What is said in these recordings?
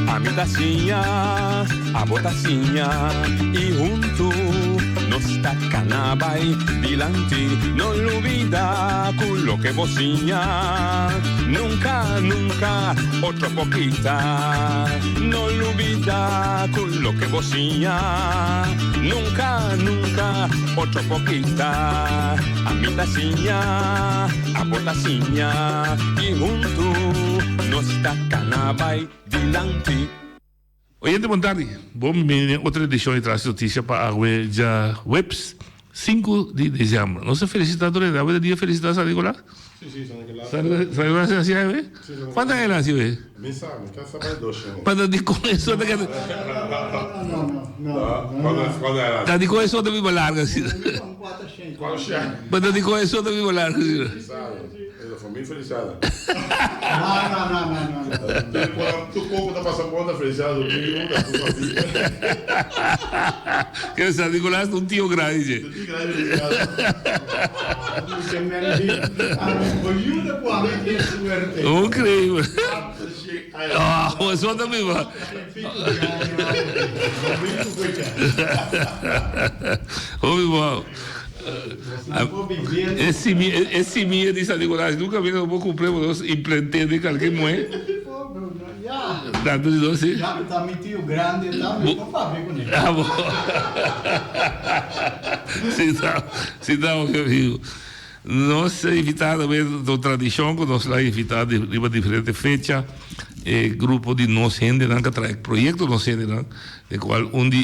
A mi tacinha, a botacinha e junto nos tacanabay dilante. No olvida con lo que bocinha. Nunca, nunca, otro poquita. No olvida con lo que bocinha. Nunca, nunca, otro poquita. A mi tacinha, a botacinha y junto nos tacanabay dilante. Oyente Montari, bom menino, outra edição de traz notícia para a Webs, 5 de dezembro. Nossa felicitadora, dá dia felicitar San Nicolás? Sí, San Nicolás. San Nicolás nació, ¿eh? ¿Cuántos años nació, eh? Me sabe, casa mais 2 anos. Para de começou da Quando era? Tá de começou da Bíblia larga, assim. Qual chá? Para de começou da Bíblia larga, assim. Sabe? Ela foi bem felicitada. Não. Tu pouco da passaporte felicitada, do que da tua família. Que San Nicolás um tio grande, gente. Tu grande felicitada. Não creio. Ah, mas só da Bíblia. Ô, irmão. Esse minha de San Nicolás nunca vi, não vou cumprir, mas implantei de qualquer moeda. Tanto de doce. Já está meu tio grande, tá? Mas não vai ver com ele. Ah, bom. Se dá o que eu digo. Nós invitamos a tradição, que nós lá invitamos de diferentes fechas, grupo de nós gente que traz projetos nós gente, de qual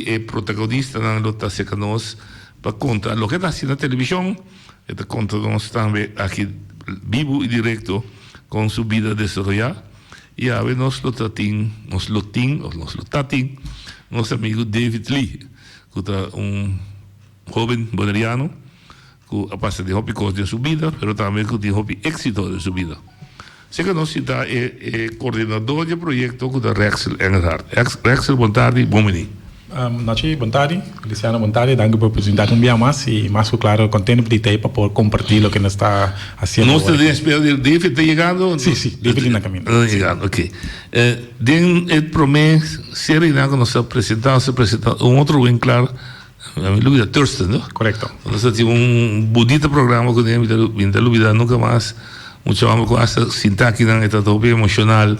é protagonista, não está cerca nós para contar o que está assim na televisão, está contando nós também aqui vivo e direto com sua vida desarrollada. E a ver nós lotatim, nosso amigo David Lee, que é jovem boneriano, que aparte de hobby coisa de sua vida, mas também que tem hobby éxito de sua vida. Sei que nós está coordenador de projeto com o Rexel Engelhardt. Rexel, boa tarde, bom menino. Noite, boa tarde, Luciano, boa tarde, danke por oportunidade um dia mais e mais claro, contente por ter para poder compartilhar o que nós está fazendo. Nós estamos esperando, David está chegando? Sim, David está caminho. Está chegando, ok. Den het promessa, seria que nós apresentamos outro bem claro, a minha dúvida, Thurston, não? Correto. Nós temos bonito programa que nem me dúvida nunca mais, muito mais com essa sintaxe, está todo emocional,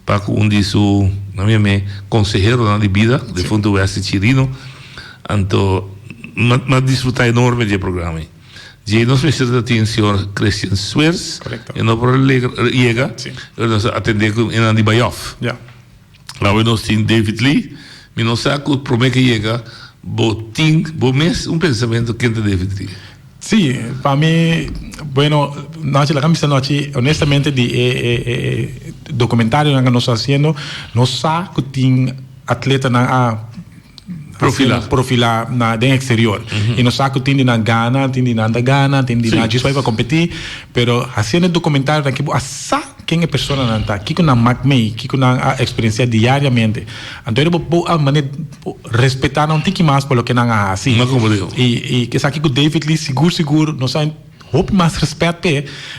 para um de su, na minha consejero de vida, de Fundo Oeste Chirino, então, mas desfrutar enorme do programa. E nós precisamos ter o senhor Christian Swears, e nós por chega, nós atendemos em Andy Bayoff. Lá nós temos David Lee, e nós sabemos que promete que chega, pensamento que é David Lee. Sí, para mí, bueno, noche la camisa noche, honestamente, de documentário que nós haciendo, nós sabemos que tem atleta na profilar na den exterior. E nós sabemos que tem na Ghana, tem na Ghana, tem na Gispa para competir, pero haciendo documentário que asa quem é pessoa não está, que na MacMay, que na experiência diariamente. Então eu vou a maneira respeitar um pouco mais pelo que não há assim. E que sabe que o David Lee seguro, nós sabemos hope mais respeito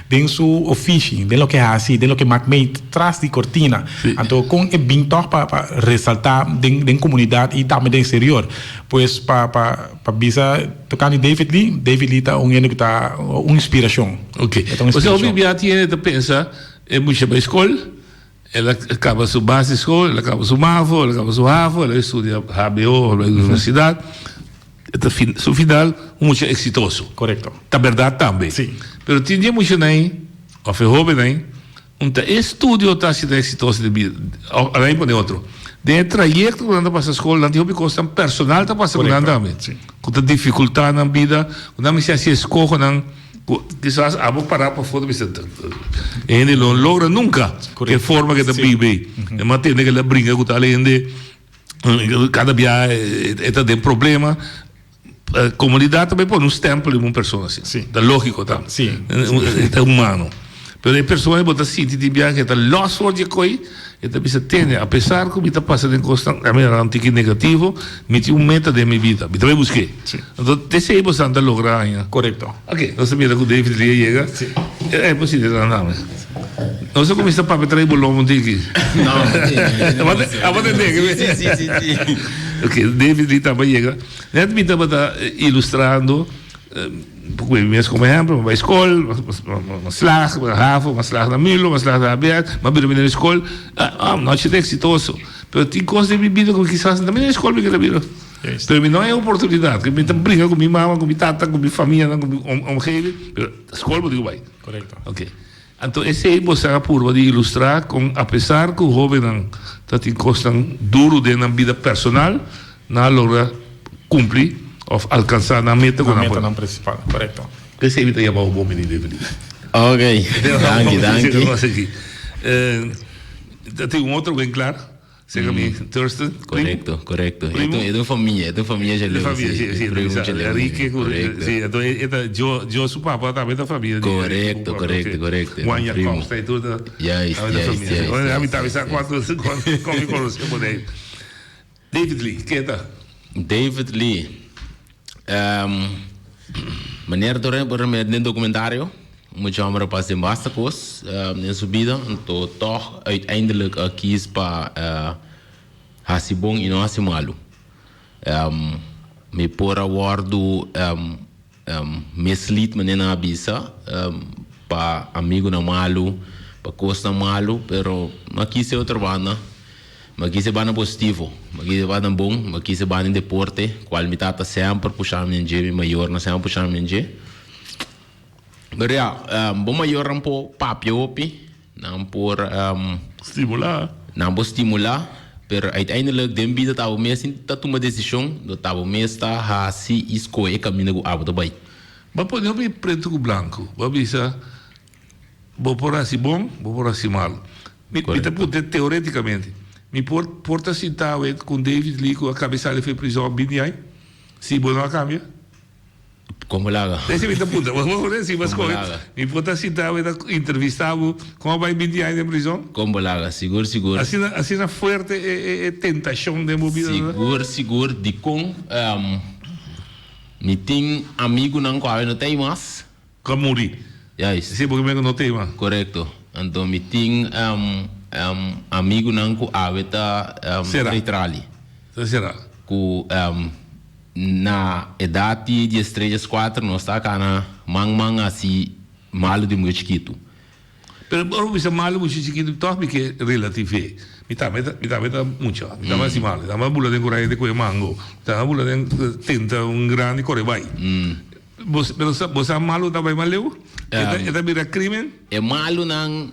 de seu ofício, de lo que é assim, de lo que MacMay traz de cortina. Então com é bem para ressaltar de comunidade e também do exterior. Pois para bisa tocar em David Lee está que está uma inspiração. Ok. Você ouviu bem a pensa é muito para a escola, ela acaba sua base de escola, ela acaba sua MAVO, ela acaba sua AVO, ela estuda HBO, na universidade, no final, muito exitoso. Correto. É verdade também. Sim. Mas tinha muito nem, ou foi jovem, estudo está sendo exitoso de vida, além de outro. De trajeto que anda para a escola, não tem coisa personal está passando também. Com a dificuldade na vida, quando se escolhe, quizás vamos parar para fora ele não logra nunca que forma que vive mas tem que ela brinca com a lente cada dia tem problema a comunidade também põe um stempel de uma pessoa assim é lógico tá é humano Pero hay personas que sienten que están los por de coi, y te pisa tiene, a pesar que me está pasando en constante, a mí era un tique negativo, me tiene un meta de mi vida, me también busqué. Sí. Entonces, te sei bastante lograr, ¿ya? Correcto. Ok, entonces mira que David Lee llega, es posible andar. No sé cómo está para traer bolón tiki. No, A vos entender, sí. Ok, David Lee também llega. Net me estava ilustrando, porque mesmo como exemplo, uma escola, uma slag, uma haven, uma slag na Milo, uma slag na Aberto, mas bem na escola, não é exitoso. Mas tem coisas de minha vida que quizás também na escola que vira. Mas não é oportunidade, que me está brincando com minha mãe, com minha tata, com minha família, com minha omgeving, mas a escola eu digo vai. Correcto. Ok. Então, esse aí você a curva de ilustrar com, apesar que o jovem não tem costas duro de na vida personal, não logra cumprir ou alcançar na meta La com a meta meta. non principal, correcto. Esse aí está chamado o bom menino de Felipe. Ok, danke. Tem outro bem claro. Chega me Thurston. Correcto. Primo. Es de familia ya De lo família, sim. Enrique, sim. Então, eu sou papá também da família. Correcto. Guanha Primo. Costa e tudo. Yes. A mim também sabe quando me conheceu por aí. David Lee, que tá? David Lee. Meneer door een documentario. Moet je maar pas in Bastakos in zijn vida. En toch uiteindelijk kies para Hasibong in Hasimalu. Me pora wardu mislead me na bisa pa amigo na malu, pa costa malu, pero makise outra banda. Makise bana positivo, makise bana bom, makise bana in deporte, qual mi tata sempre puxar me nje, mi maior na sempre puxar me nje. Pero ja, bom maior een po papio opi, na por Estimular. na bo stimular, pero uiteindelijk den bida tabo mes in tatu uma decisão, do tabo mes ta ha si escolhe caminho go abo dabai. Mas pode ser preto com branco. Vou pensar, vou por assim bom, vou por assim mal. Me te teoreticamente. Me porta sentado com David Lee, com a cabeça ele foi prisão bem aí. Se bom não cambia. Como laga? Esse me puta, vamos ver se mas coisa. Me porta sentado entrevistado com a bem aí na prisão. Como laga? Seguro. Assim na forte tentação de movida. Seguro de com me tem amigo não qual não tem mais. Como morrer. Yes. Sim, porque não tem mais. Correcto. Então me tem amigo não com aveta neutrali. Será? Com na idade de estrelas 4 nós está cá na mang assim malo de muito chiquito. Pero por isso malo muito chiquito toch porque relativo. Me tá muito. Me tá mais mal. Tá mais bula de correr de comer mango. Tá bula de tenta grande correr vai. Você malo tá vai maleu? Eta vira crime? É malo não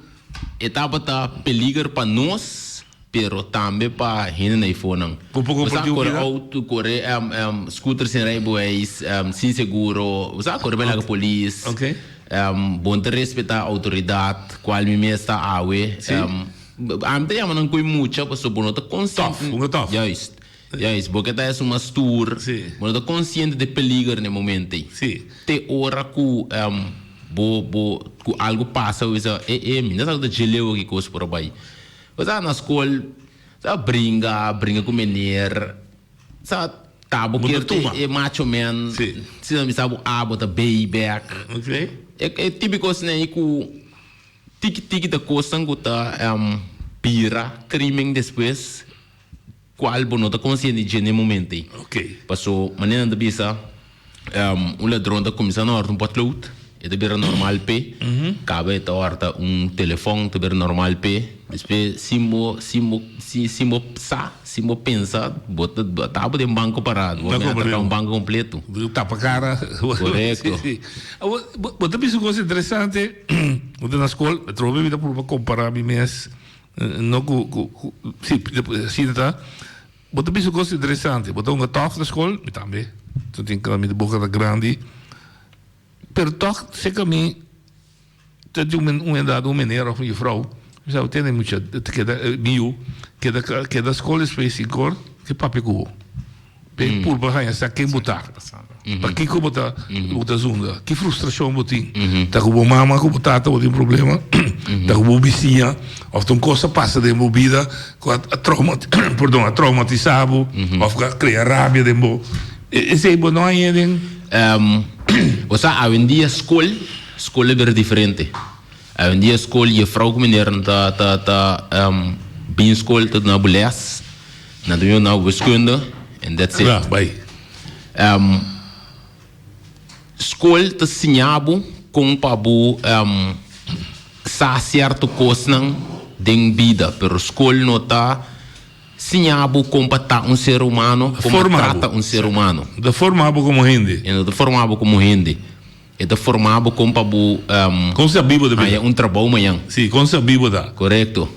etapa tá peligro para nós. Pero também para gente na iPhone. Você corre auto, corre scooter sem rijbewijs, sem seguro. Você corre bem na polícia. Ok. Bom te respeitar a autoridade, qual me está a we. Ante já não coi muito, porque bom te consciente. Tough. Juist, porque tá é uma tour. Bom te consciente de peligro no momento. Sim. Te hora que algo passa, você me não sabe de geleu que coisa por aí. Você na escola, você brinca com menino, você tá porque é macho man, você não sabe bota payback. Ok. É típico assim aí que tique da coisa que tá pira, crime depois, qual bom tá consciente de no momento. Ok. Passou, maneira de bisa, ladrão tá começando a ordem um potlood. Itu biar normal pe, cabe itu orta telefone itu biar normal pe. Depois simbo pensa, bota tapa de banco parado, bota banco completo. Tapa cara. Correto. Bota isso coisa interessante. Bota na escola, trobe vida por comparar mi mes, não sim tá. Bota isso coisa interessante. Bota tof na escola, me também. Tu tem que me de boca da grande. Pero toch, zeker me, dat je een meneer of een vrouw, zou het niet moeten, que da escola específica, que papi cubo. Por baixo, essa quem botar. Para que bota zunda? Que frustração botin? Tá com mama, com tata, botin problema. Tá com vizinha, ou tem coisa passa de vida, com a traumatizado, ou cria rabia de mo. Esse é bom não é nem. O sea, hoje em dia escola é bem diferente. Hoje em dia escola e a frau que menina tá bem escola tá na beleza, na do na wiskunde, and that's it. Vai. Escola tá sinhabo com pabu sa certo coisa de vida, pero escola não tá sinhabo com para ser humano, como trata ser humano. Da formado como gente. E não formado como gente. É formado com pabu com se vivo de vida. Trabalho amanhã. Sim, com se vivo da. Correto.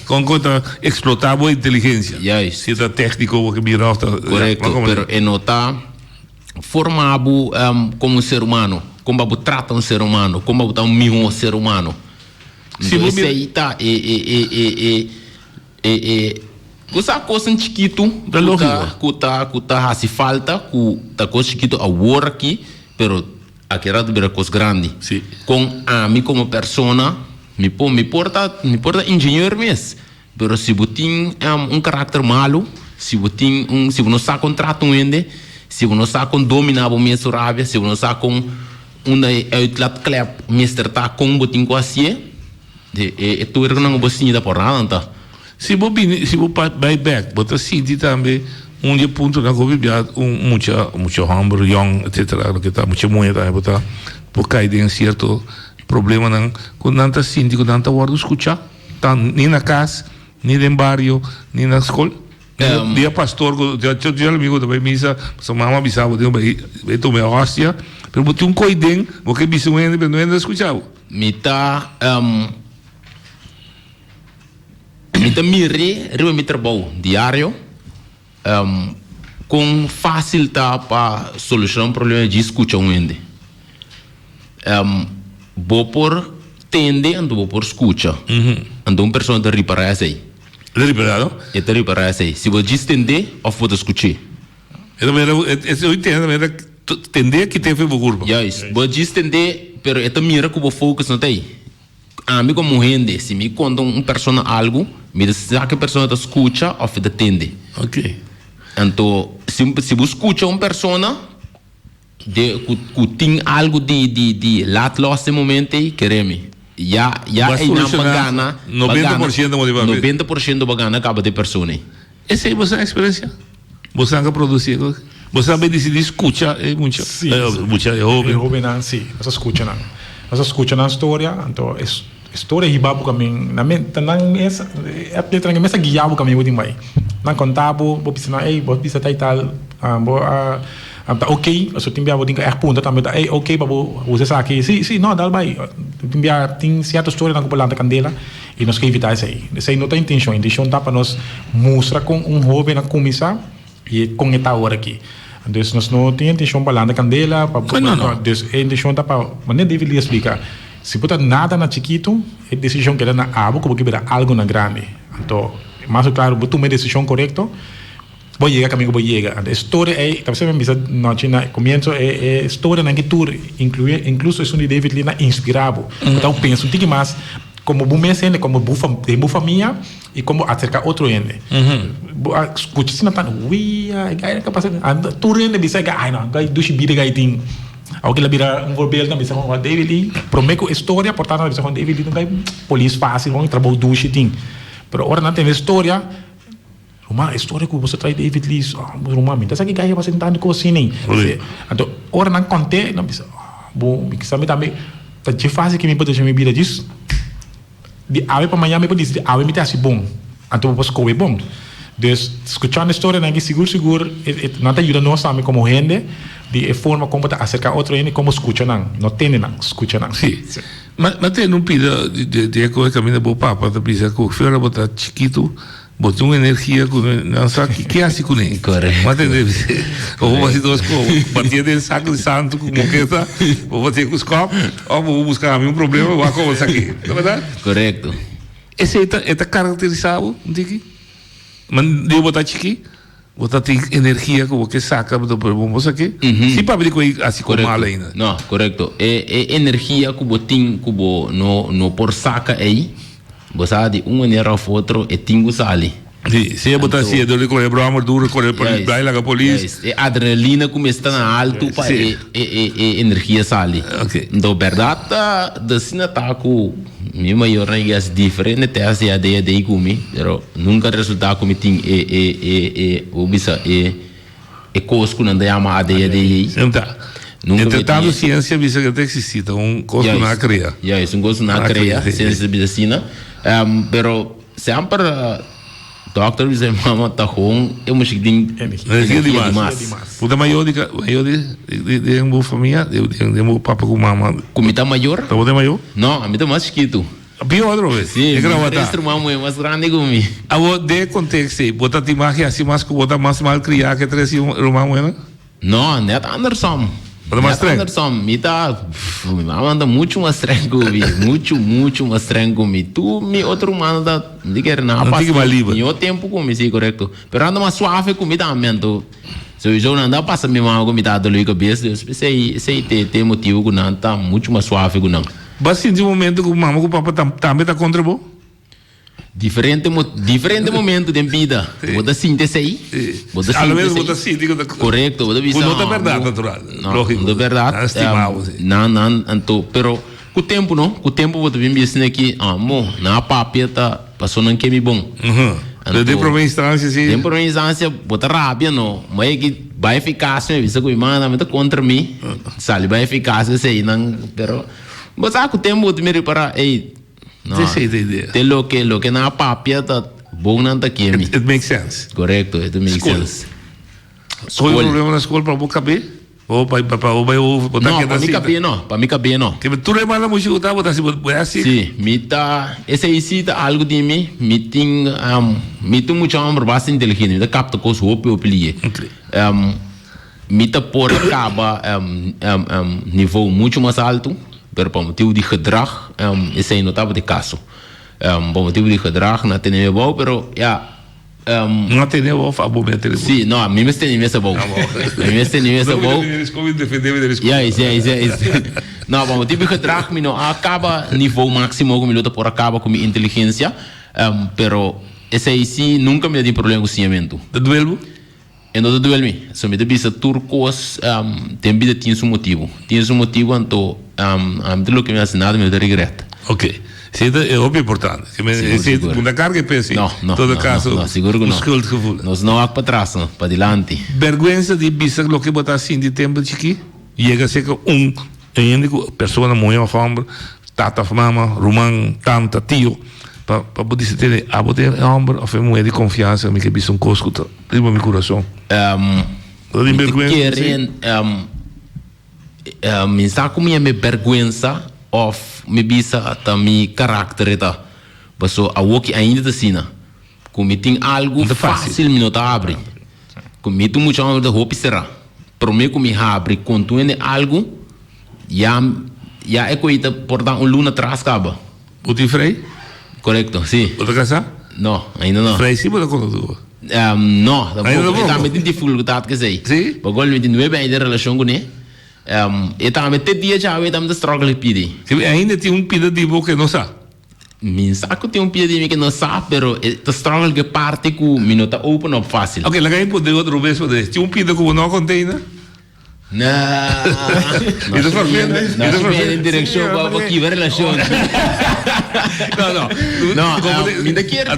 Com conta explotável a inteligência. Yes. Se é técnico que mira correto, pero é não tá formado como ser humano, como pabu trata ser humano, como pabu tá mesmo ser humano. Então esse aí tá Kusa coisa chiquito, kuta se falta, kuta coisa chiquito agora aqui, pero aqui era de coisa grande. Sim. Com a mim como persona, me porta engenheiro mesmo, pero se botin carácter malo, se não sabe contrato ainda, se não sabe dominar o mesmo rábia, se não sabe com outlet clap, mister tá com botin com assim, tu era não bocinha da porrada, tá? Se você vai back, você sente também dia ponto na Covid, muito hamburger, young, etc. Que tá muita moeda, botar por cair em certo problema não, quando não tá sentindo, quando não tá guardo escutar, tá nem na casa, nem no barrio, nem na escola. Dia pastor, já amigo da missa, sua mamãe avisava, eu tomei a hóstia, mas botou coidem, porque bicho não escutava. Me tá me trabalho diário com fácil para solucionar problema de escuta ainda. Vou por tende ando vou por escuta. Ando pessoa de reparar aí. Reparado? É de reparar aí. Se vou distender ou vou escutar. Eu entendo, tender que tem foi curva. Yes, vou distender, pero é mira que vou focar não tem. A mim como gente, se me conta pessoa algo, me diz que a pessoa escuta ou atende. Ok. Então, se você escuta pessoa que tem algo de lado nesse momento, quereme. Já é na bagana. 90% da bagana acaba de pessoa. Essa é a experiência. Você não produzir. Você também decidir escutar é muito. Sim. Muito é jovem. É jovem, sim. Você escuta na história, então história hibabu kami namin tanang esa atlet lang mesa giyabu kami uding mai nang kontabo bo pisana bo bisa tal ok so timbia bo ding punta também ok babo usa sa aqui sim não dal bai timbia tem certa história na copulanta candela e nós que evitar essa não tem intenção tá para nós mostrar com jovem na comissão e com esta hora aqui. Então nós não temos intenção para lá na candela para a intenção tá para mas nem deveria explicar. Se botar nada na chiquito, é decisão que dá na abo, como que verá algo na grande. Então, mais claro, botar uma decisão correta, vou chegar caminho, vou chegar. A história é, talvez você me disse, no começo, é história na que tu incluso é um de David Lina inspirado. Então, penso, tem que mais, como bom mesmo, como boa família, e como acercar outro ende. Escuta, se não está, uia, é capaz de, tu rende, bisa, ai não, gai, dushi, bira, gai, ting. Alguém lá vira verbal também, sabe como David Lee, prometo história, portanto, sabe como David Lee não vai polícia fácil, vão trabalhar duas ting. Pero agora não tem história, uma história que você traz David Lee, uma minha, sabe que ganha você não com assim nem. Então, agora não conte, não bisa, bom, que sabe também, tá de fase que me pode chamar vida disso. De ave para amanhã me pode dizer, ave me tá assim bom, então você come bom. Dus escuchando a história, né, que seguro, não te ajuda nós também como gente, de forma como acercar outro gente, como escuta não tem não, escuta não. Sim. Mas tem um pida de coisa que a minha boa papa, da pisa que o filho botar chiquito, botou uma energia com não sabe que é assim com ele. Correto. Mas tem ou você dois com partir dele saco de santo como que tá, ou você com os copos, ou vou buscar um problema, vou conversar aqui, não é verdade? Correto. Esse é caracterizado, diga. Mas devo botar chiqui, Bota tem energia como que saca do vamos aqui. Se para abrir coi assim como mal ainda. Não, correto. É energia que botin que no por saca aí. Você sabe uma maneira ou outra é tingo sali. Sim, se botar assim, do correr bramo duro correr por aí lá com a polícia. É adrenalina como está na alto para energia sali. Ok. Então verdade da sina tá com minha maior é diferente até a ideia de comi, pero nunca resulta como tem obisa cosco não dá uma ideia de Então, entretanto, ciência visa que existe coisa na cria. É um coisa na cria, ciência medicina, pero sempre doctor diz mama tá com eu acho que tem energia demais. Puta maior de uma família, de uma papa com mama. Comida maior? Tá bom maior? Não, a mim tá mais chiquito. Pior outra vez. Sim, o mamo é mais grande que mim. Agora, de contexto, bota a imagem assim, mas que bota mais mal criar que três irmãos, né? Não, não é Anderson. Bota mais estranho. Anderson, me tá, me manda muito mais estranho comigo, muito mais estranho comigo. Tu, me outro mano da, de que não passa. Meu tempo comigo, sim, correto. Pero anda mais suave comigo também, tu. Se o jogo não dá passa minha mão comigo da dor cabeça, eu sei tem motivo que não tá muito mais suave que não. Mas de momento que o mamãe com o papai também tá contra você? Diferente momento de vida. Você sente isso aí? A vez você sente. Correto. Não é verdade, natural. Lógico. Não é verdade. Não, pero com o tempo, não? Com o tempo você vem dizendo aqui, na papia tá passando que é bom. De por instância, sim. De por instância, bota rápida, não. Mas é que vai eficácia, me avisa que o irmão está contra mim. Sabe, vai eficácia, sei, não. Pero, mas com o tempo você me repara, ei, não sei da ideia. Tem lo que na papia tá bom não tá aqui. It makes sense. Correto, it makes sense. Qual é o problema na escola para você caber? Ou para botar não, para mim caber não, para mim caber não. Que tu lembra na música tá botar assim? Sim, me tá esse aí tá algo de mim, me tem muito amor bastante inteligente, me capta coisa roupa eu pelie. Me tá por acaba nível muito mais alto. Pero para motivo de gedrag, esse aí não estava de caso. Para motivo de gedrag, não tem nem bom, pero não tem nem bom, a bom meter. Sim, não, a mim me tem nem bom. A mim me tem nem bom. Como defender eles? Não, para motivo de gedrag, me não acaba nível máximo como luta por acaba com minha inteligência, pero esse aí sim nunca me deu problema com o ciamento. De duelo? Não te duele, só me debisa turcos tem vida tinha um motivo, então lo que me hace nada me dá regreto. Ok, isso é óbvio importante. Se uma carga pensa, em todo caso, não, seguro que não. Nós não há para trás, para diante. Vergonha de bisa lo que botar assim de tempo chiqui, chega a ser pessoa muito uma fama, tata, mama, romã, tanta, tio. Para poder ter a poder homem ou mulher de confiança, me que bisa cosco, prima meu coração. Me está com minha vergonha of me bisa até mi caráter eta. Passo a walk ainda assim, como tem algo fácil me não tá abre. Como tu muito amor da roupa será. Para mim como me abre quando é algo já é coisa por dar luna atrás acaba. O te frei? Correto, sim. Outra casa? Não, ainda não. Frei sim, mas não conta. Não, também tem dificuldade que sei. Sim. Porque ele não é bem de relação com ele. E também tem dia já ele também struggle pedir. Ainda tem pedido de boca que não sabe. Me saco tem pedido que não sabe, pero o struggle que parte com minuto open up fácil. Ok, lá ganhei poder outro vez poder. Tem pedido que não contém, né? Não. Isso for bem, isso for bem em direção para que ver relação. Não, ainda quer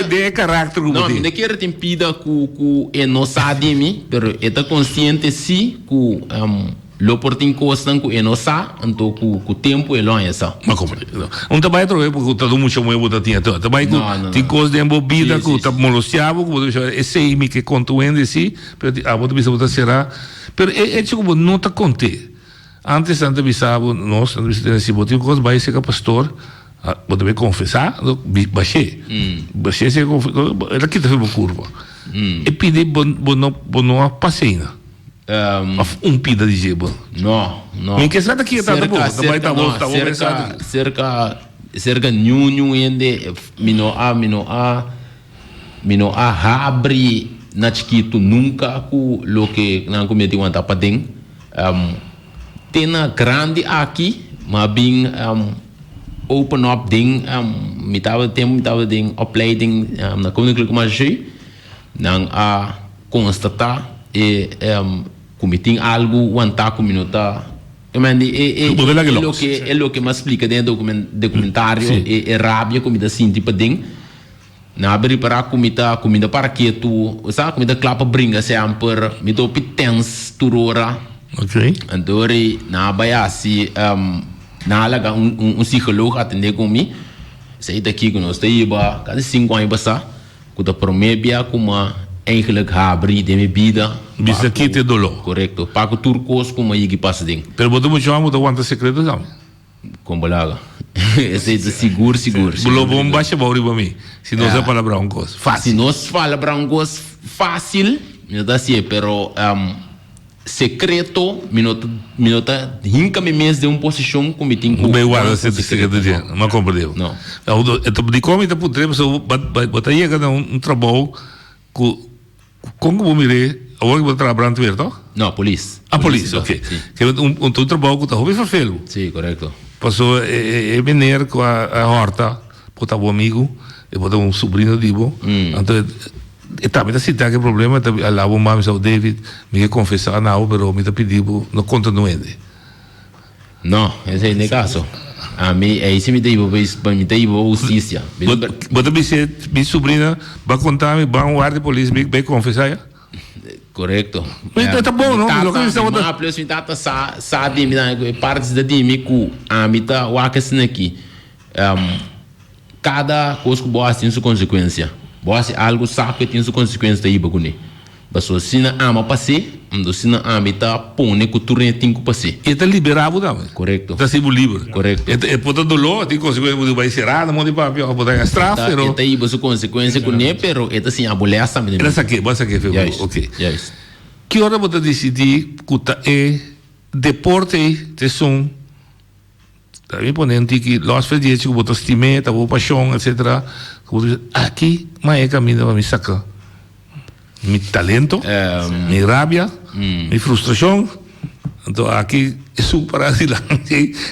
de caráter não, ainda quer tem pida ku não sabe mim, pero está consciente sim ku l'opportunità costa ku não sabe, então ku tempo é longe essa. Mas como não tá mais trocar porque tá muito muito boa tinha tá mais tem coisas de embobida que tá molociado que esse aí me que contuende sim, pero a outra bisa botar será, pero é tipo não tá conte. Antes bisavo nós se botar coisas vai ser pastor. Vou também confessar, baixei se ela aqui tá fazendo curva e pedi não passei pida de gelo não em que será que tá bom cerca nenhum ainda mino a abre na chiquito nunca ku lo que na cometi wanta pading tem na grande aqui mas bem open up ding mitava ding opleiding na koninklijke magie nang a constatar e cometing algo wanta ku minuta é lo que me explica dentro do documentário e rábia comida sinti pading na abrir para comida para que tu sabe comida clapa brinca sempre me do pitens turora ok andori na baiasi na alaga psicólogo atender comigo sei daqui que nós teiba cada 5 anos basta que da promebia como eigenlijk abrir de minha vida bisa aqui te dolor correto para que turcos como aí que passa ding pero botou muito chama do quanto secreto sabe com balaga esse é seguro bulo bom baixa bauri para mim se nós é para brancos fácil se nós fala brancos fácil eu dá assim pero secreto minuta hinca me mês de posição como tem com bem guarda esse segredo de não compreendeu não então de como então podemos botar aí cada trabalho como vou mirar agora vou trabalhar no verão não polícia ok que trabalho que está hobby fazê-lo sim correto passou venir com a horta botar um amigo e botar sobrinho dibo então também está citando que problema lá o mami o David me quer confessar não pero me está pedindo não conta no ende não esse é o caso a mim é isso me deu justiça bota minha sobrinha vai contar me vai guarda polícia vai confessar correto tá bom não a plus me tata sa de me partes da de me ku a me tá o aquecendo aqui cada coisa que boa tem sua consequência boa se algo sabe que tem sua consequência daí bagulho Baso sina ama passe, ando sina ama ita pone cultura tem que passe. E tá liberado também. Correto. Tá sendo livre. Correto. E pode dolor, tem consequência de vai ser nada, mão de papel, pode dar estrafa, pero. Tá aí baso consequência com ne, pero eta sim abolessa mesmo. Essa aqui, basta que foi. OK. Yes. Que hora você decidir que deporte de som também ponente que los fedies que botou estime, tá boa paixão, etc. Aqui, mas é caminho para me sacar. Mi talento, mi rabia, mi frustración. Entonces aquí es un paradigma.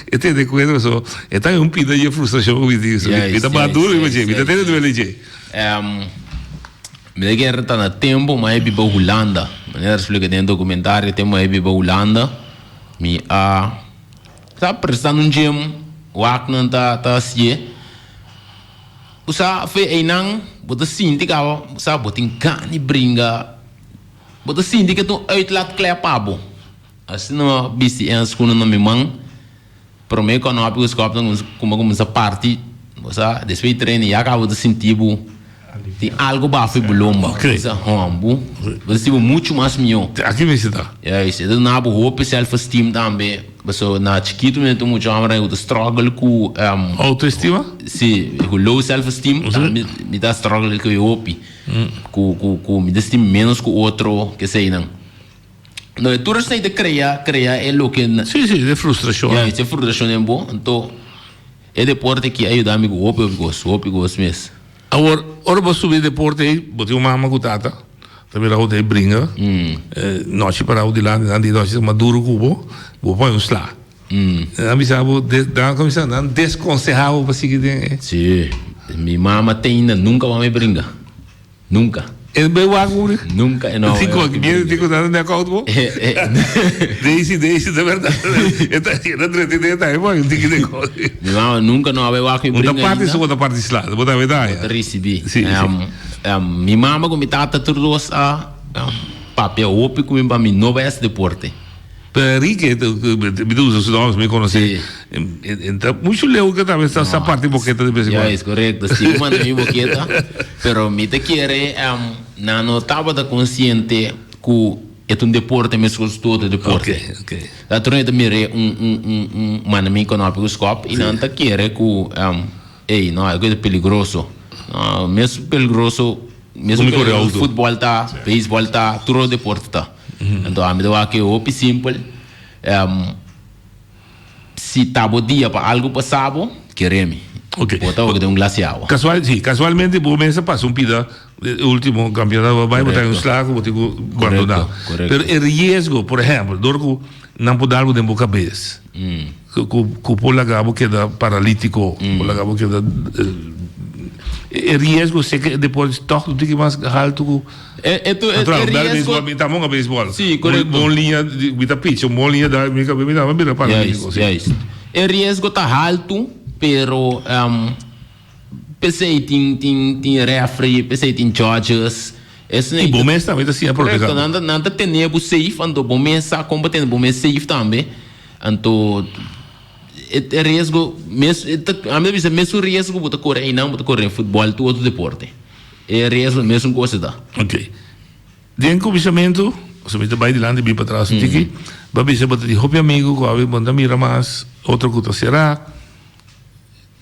Este de acuerdo, eso. Esta es un pito de frustración, como dice. Está más duro, me dice. Está tendo de leche. Me da que está na tempo, mas é biba Holanda. Maneira explica dentro do documentário, tempo é biba Holanda. Me está prestando um gym, o ac não tá assim. Usa fe einang bota sinti ka usa botin kani bringa bota sinti que tu uitlaat klepabo assim no bisi ens kuno no mi mang pro me kono api os kop como essa parte usa despe treine ya ka bota sintibu tem algo ba foi bulomba usa hombu você tipo muito mais mio aqui me está isso é na bo hope self esteem também so na chiquito me tu muito amar o struggle com autoestima sim com low self esteem me dá struggle com hope com me destim menos com outro que sei não tu resta de criar é lo que sim de frustração é frustração é bom então é deporte que ajuda amigo hope gosto mesmo agora vou subir deporte aí botei uma mama com tata também lá o de brinca nós para o de lá de nós maduro cubo vou pôr um slá a mim sabe dar comissão não desconcerrado para seguir sim minha mama tem nunca vai me brincar nunca é bem agora nunca não digo nada de acordo deixe de verdade está tretendo aí vai digo de coisa minha mama nunca não vai me brincar outra parte só outra parte slá outra verdade recebi minha mama com minha tata todos papel opi com minha não vai esse deporte Rique, me usa os nomes, me conhece. Então, muito legal que talvez essa parte boqueta de vez em quando. É correto, sim, manda minha boqueta, pero me te quer não estava da consciente que é deporte, mas gostoso de deporte. Ok. Da torneira mire mano me econômico scope e não te quer que não é coisa perigoso. Mesmo perigoso, mesmo futebol tá, beisebol tá, tudo deporte tá. Então a medida que o simples se tabo dia para algo passado queremos Ok. Bota o que tem glass de água. Casualmente, vos mesa pasa un pida, el último campeonato, vai botar un slago, botar guardonado. Correcto. Pero el riesgo, por ejemplo, dorco não pode dar algo de boca cabeça. Que o lagabo queda paralítico, o lagabo queda. El riesgo é que depois toch do que mais alto. Riesgo. Tá bom a beisebol. Sim, correto. Bom linha, vita pitch, bom linha da minha cabeça, mas vira paralítico. O riesgo tá alto, pero pensei tem referee, pensei tem judges. E bom mês também assim é correto. Nada tem o safe, então bom mês sa combatendo bom mês safe também. Então é riesgo, a minha visão, mesmo riesgo botar correr não, botar correr futebol, todo outro deporte. É riesgo mesmo coisa da. Ok. Dentro do comissamento, se você vai de lá de bem para trás, tiki, vai ver se você tem hobby amigo, que vai mandar mira mais, outro que será.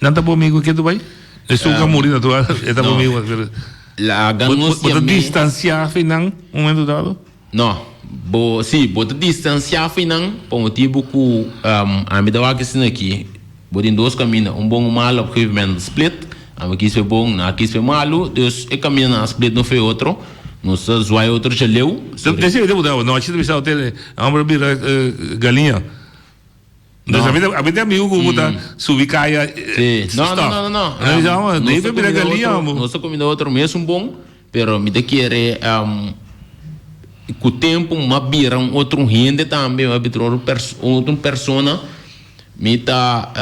Nada bom amigo que tu vai? Isso que morrer na tua, é tá bom amigo. La ganância. Você distanciar finan um momento dado? Não. Sim, bota distanciar finan, por motivo que a me dá aqui, bota em dois caminhos, bom e malo, obviamente split, aqui foi bom, aqui foi malo, Deus é caminho na split não foi outro, não se zoai outro já leu. Deixa eu mudar, não, aqui também hotel, a uma bira galinha. A mim tem amigo que botar subir caia. Não. Não, nem foi bira galinha, amor. Não só comida outro mesmo bom, pero me dá querer com o tempo uma bira outro rende também uma bira outra persona me tá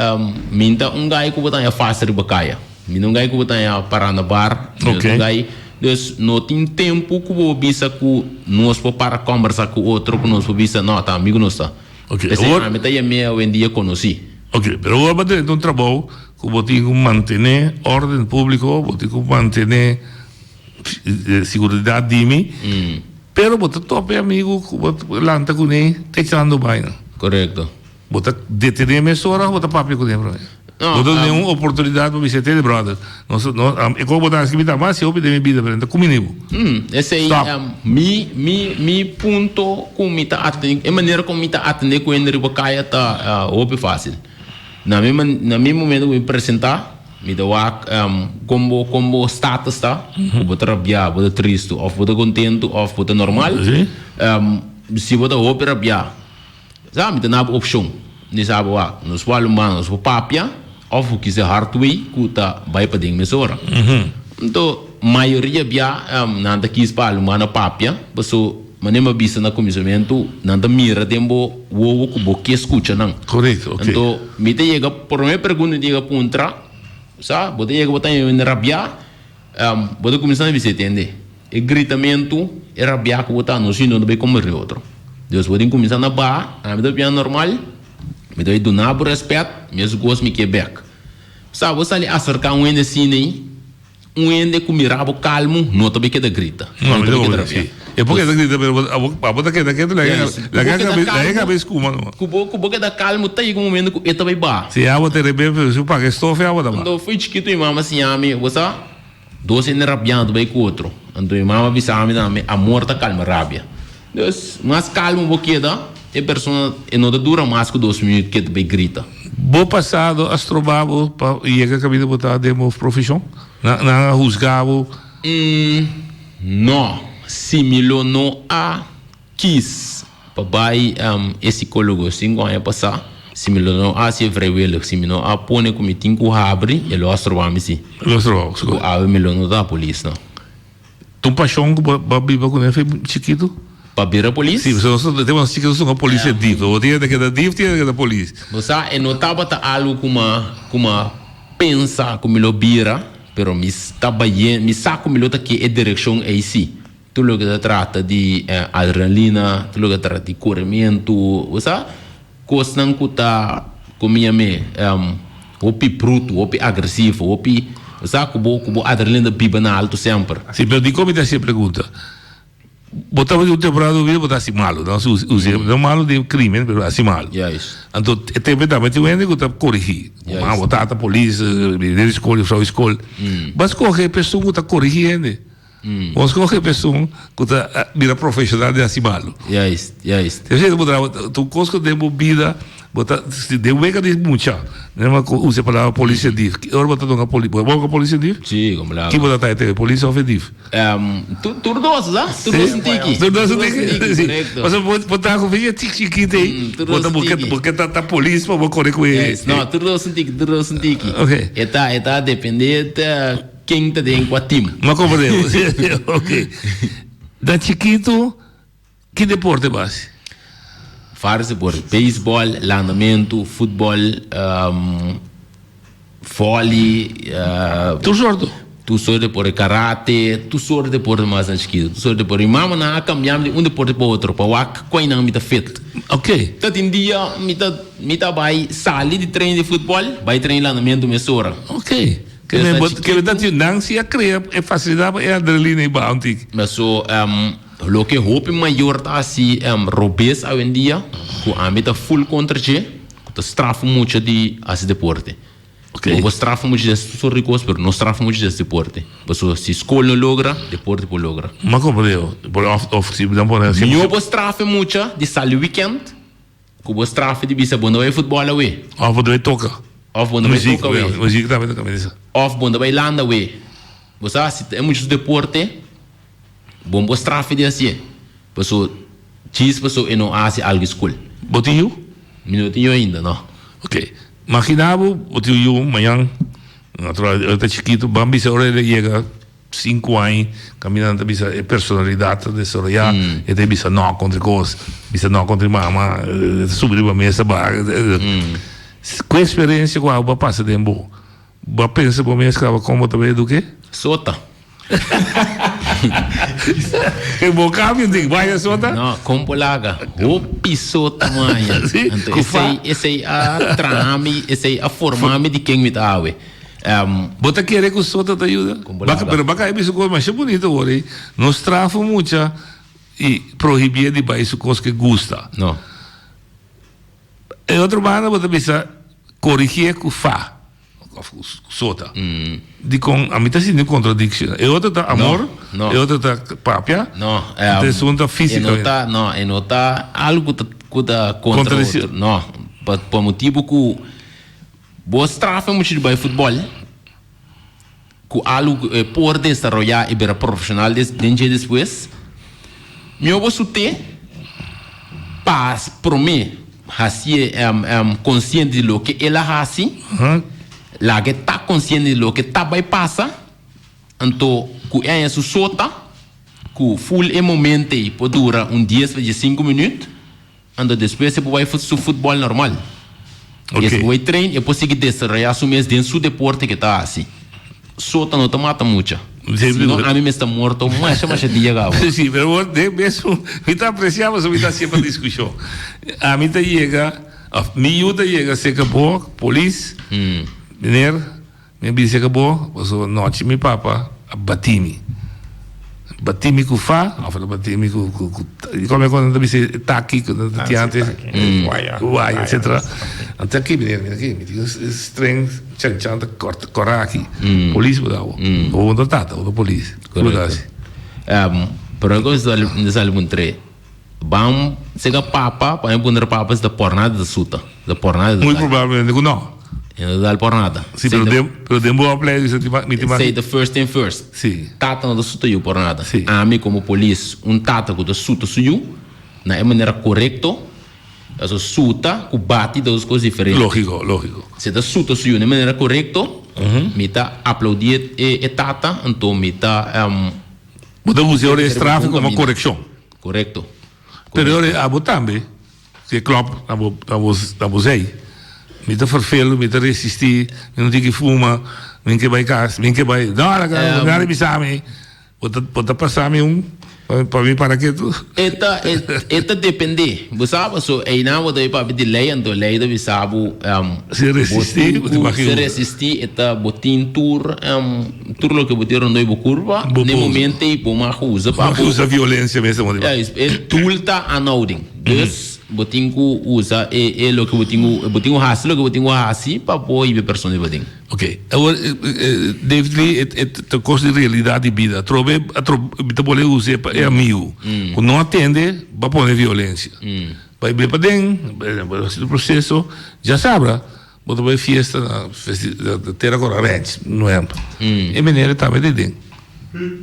um gai que botar a fazer bacaia me um gai que botar a parar na bar um gai dus não tem tempo que vou bisa que nós para conversar com outro que nós bisa não tá amigo nosso ok agora me tá a meia um dia conheci ok pero agora vai ter um trabalho que vou ter que manter ordem público vou ter que manter segurança de mim pero bota top amigo, bota lanta com ele, te tirando bem. Correto. Bota detener emissora, bota papo com ele, bro. Bota nenhuma oportunidade para você ter, brother. Eu vou botar aqui vida mais, eu vou pedir minha vida, para comigo. Esse aí mi ponto como me tá atendendo, a maneira como me tá atendendo com ele, bacaia tá óbvio fácil. Na mesmo momento eu me apresentar, me dá como status tá, vou trabalhar, vou triste, ou vou contente, ou vou normal. Se vou rabiar, sabe, me dá uma opção. Não sabe nos falam manos, vou papia, ou vou quiser hardware, que tá vai para dentro mesora. Então, maioria bia nada quis para humana papia, passou manema bisa na comissamento, nada mira tempo o que boque escuta não. Correto, ok. Então, me te chega por minha pergunta chega contra, sabe, bote chega botar em rabia, bote começar a você entender. E gritamento é rabia que botar no sino não vai como outro. Deus bote começar na bar, a vida bem normal, me dá do nabo respeito, mesmo gosto me quebec. Sabe, você ali acercar ende cine, ende com mirabo calmo, não também queda grita. Não, mas eu vou é porque ela grita, a bota que daquele la cabeça com mano. Cubo que da calmo, tá aí com momento que ele também ba. Se a bota rebebe, se paga estofe a bota. Quando fui chiquito e mama assim a mim, você doce ende rabiando bem com outro. Então e mama bisa a mim a morta calma rabia. Dus mais calmo um queda, e pessoa e não dura mais que 2 minutos que bem grita. Bo passado astrobavo para ir a caminho botar demo profissão, na juzgavo. Não. Similo no a quis papai psicólogo 5 anos passar similo no a se vrewele similo a pone como tem que abre e lo astro vamos sim o a melhor da polícia não tu paixão que babi com ele foi chiquito para vir a polícia sim você tem uma chiquito são a polícia diva ou dia daquela diva dia daquela polícia você é notava tá algo como pensa como lo bira pero me está bem me saco me lo tá que é direção é sim tudo que trata de adrenalina, tudo que trata de corrimento, você coisa não custa comia me opi bruto, opi agressivo, opi você cubo adrenalina biba na alto sempre. Sim, mas de como te se pergunta, botava o teu brado vir botar assim malo, não não malo de crime, mas assim malo. Yes. Então tem verdade o ende que tá corrigir, mas botar a polícia, líder escola, escola, mas qualquer pessoa que tá corrigindo. Vamos qualquer pessoa que vira profissional de assim malo. Yes. Eu sei que tu coisa de vida de weka diz mucha. Não usa a palavra polícia div. Ora bota donga polícia. Boa polícia div? Sim, como lá. Que bota tá aí polícia ou div? Turdos, né? Turdos sentiki. Turdos sentiki. Correto. Mas botar com veia chiquita aí. Bota porque tá polícia para correr com ele. Não, turdos sentiki. Ok. Eta depende de quem tá dentro com a time. Mas compreendemos. Ok. Da chiquito, que deporte base? Vários deportes. Beisebol, landamento, futebol, vôlei. Tu sordo? Tu sordo por karate, tu sordo por mais antigo. Tu sordo por imam na cambiamos de deporte para outro, para o que não me tá feito. Ok. Então um dia me tá vai sair de treino de futebol, vai treinar landamento mesora. Ok. Que verdade não se a criar é facilidade é adrenalina e bounty. Mas lo que hope maior tá assim robês hoje em dia, que a meta full contra che, que strafa muito de esse deporte. Ok. Não strafa muito desse sorricos, mas não strafa muito desse deporte. Mas se escola não logra, deporte por logra. Mas compreendo. Por off-season não pode ser. Eu vou strafa muito de sair weekend, que vou strafa de bisa bunda vai futebol away. Off do toca. Off bunda vai toca away. Música também da cabeça. Off bunda vai landa away. Você se é muito deporte. Bom strafe de assim. Pessoa, pessoa e não hace algo escola. Botinho? Minutinho ainda, não. Ok. Imaginava, botinho amanhã, eu tá chiquito, bambi se hora ele chega 5 anos, caminhando, bisa personalidade desarrollar, e tem bisa não contra coisa, bisa não contra mama, subir uma mesa, com a experiência com a alba passa de boa. Ba pensa para mim escrava como também do quê? Sota. Que bom caminho, digo, vai a sota? Não, como laga. O pisota, mãe. Então, esse aí a trame, esse aí a formame de quem me dá awe. Bota querer que o sota te ajuda. Pero bacana é isso coisa mais bonita agora. Nós trafa muito e proibir de baixo isso coisa que gosta. Não. E outro banda bota pensar corrigir com fa. Sota. De com a mitad sin contradiction. E outra tá amor, e outra tá papia. Não, é assunto físico. Não, tá algo que tá contra outro. Não, por motivo que você trafa muito de bem futebol, que algo por desarrollar e ver profissional dentro depois. Meu você ter paz para mim, assim consciente de lo que ela assim. La que está consciente de lo que está vai passar, então que é isso sota, que full é momento e pode durar 10 a 5 minutos, então depois você vai fazer o futebol normal. E você vai treinar e pode seguir desarrollar o mesmo dentro do deporte que está assim. Sota não te mata muito. Senão a mim me está morto, mas é dia galo. Sim, mas de mesmo, me está apreciando, mas me está sempre discussão. A mim está chega, a miúda chega, se acabou, polícia. Meneer, minha bisa acabou, passou noite meu papa, batimi com fa, ou batimi com como é quando você tá aqui, quando tinha antes, uai, etc. Até aqui, meneer, aqui, me diz estranho, chan corta aqui, polícia mudava, ou do tata, ou do polícia, cuidado. Por agora nós álbum 3, vamos chegar papa, para impor papas da pornada da suta, da pornada. Muito provavelmente não. Não dá por nada. Sim, pero demo a play isso say the first thing first. Sim. Tata não suta eu por nada. Sim. A mim como polícia, tata que da suta suyu, na maneira correto, essa suta que bate duas coisas diferentes. Lógico. Se da suta suyu na maneira correto, me tá aplaudir e tata, então me tá podemos usar o tráfico como correção. Correto. Pero a botambe, que klopt, a bozei. Me tá vervelen, me tá resistir, me não tem que fumar, me que vai casa, me que vai, não é bisame, pode passar me para mim para que tu. Eta depende, você sabe, so aí não vou para de lei, então lei deve saber se resistir, eta botin tour lo que botaram no ibo curva, no momento e bom usa para usa violência mesmo. É tulta anouding, dus botinho usa lo que botinho hasi, lo que botinho hasi para pôr e pessoa de botinho. Ok, agora David Lee é coisa de realidade de vida. Trove pode usar é amigo, quando não atende, vai pôr violência. Vai bem para dentro, o processo, já sabe, bota vai festa, terra agora, não é? E maneira também de dentro.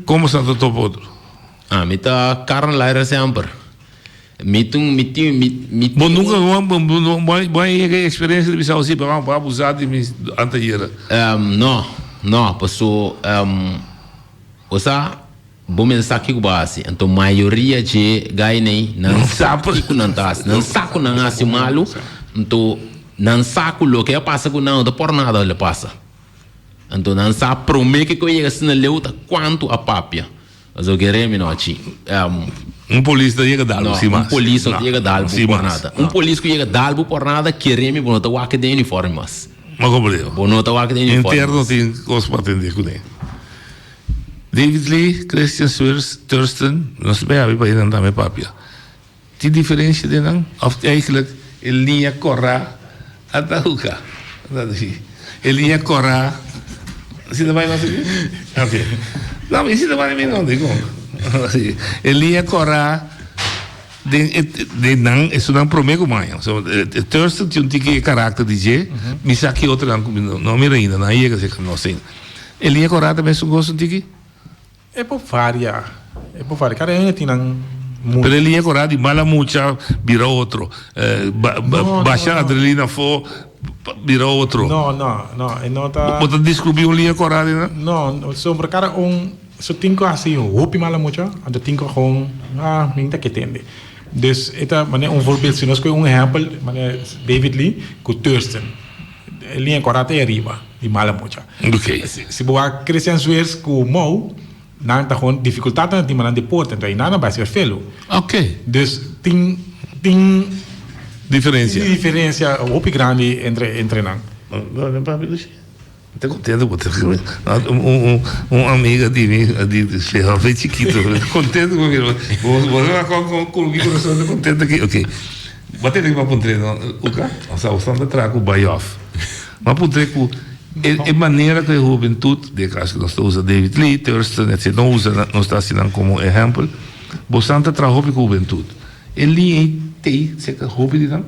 Como está o topo outro? Me tá carne lá sempre. Bom, nunca vai experiência de visão assim para abusar de mim anterior. Não, passou, bom mensagem que base, então maioria de gainei não sabe que não tá, não saco não assim malo, então não saco lo que passa com não, da por nada ele passa, então não sabe promete que chega assim na leuta quanto a papia, mas eu queremos não aqui, polícia chega dar algo, polícia chega dar algo por nada, polícia que chega dar algo por nada, queremos bom não tá de uniforme mas como é? Bom não tá de uniforme, interno tem coisa para atender com ele. David Lee, Christian Thurston, não se bem para ir andar met papia. Die diferentie de dan, of eigenlijk een linea corra, até o cá, een linea corra, se não vai não sei, ok, não, mas se não vai não digo, een linea corra, de dan é só dan promego mais, so Thurston tinha tique caráter de je, me saque outro não me ainda, não ia que se não sei, een linea corra também só gosto tique. É por várias. Cada um tem muito. Pero ele ia correr de mala mucha, vira outro. Baixar a adrenalina for, vira outro. Não tá. Você descobriu linha correr, né? Não, sobre cada só tem que assim, hopi mala mucha, anda tem que com, ninguém que entende. Dus esta maneira voorbeeld, se nós que exemplo, maneira David Lee, com Thurston. Linha correr é arriba, de mala mucha. Ok. Se boa Christian Swears com Mo, não tá com dificuldade na timana de porta, então aí nada vai ser feio. Ok. Dus tem diferença muito grande entre nós. Não, papi, estou contente por ter amiga de mim, de ferro, bem chiquito, contente com ele. Vou lá com o coração contente aqui. Ok. Bater aqui para o treino, o cara, o Santa trago o buy-off. Mas para o treino é maneira que a juventude, de caso que nós usamos David Lee, Thurston, etc., não está assinando como exemplo, bastante trabalho com a juventude. Ele tem, se que hobby de não,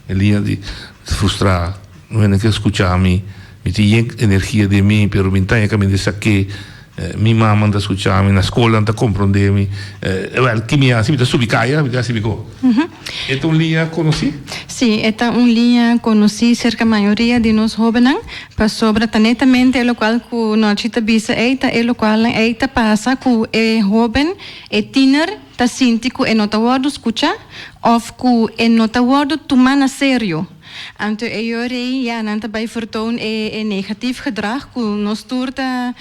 ele de frustrar, não é nem que escutar a mim, me tem energia de mim, pero me tem que me dizer que minha mãe anda escutar-me na escola, anda compreender-me, que me assim, me subicaia, me assim, me go. Então, linha conheci? Sim, esta linha conheci cerca a maioria de nós jovens, para sobre netamente o qual que nós chita bisa eita, o qual eita passa que é jovem, é tiner, tá sinti que é nota word escuta, ou que é nota word tomar na sério. Anto ja, nanta bij vertoon negatief gedrag, ku nos turta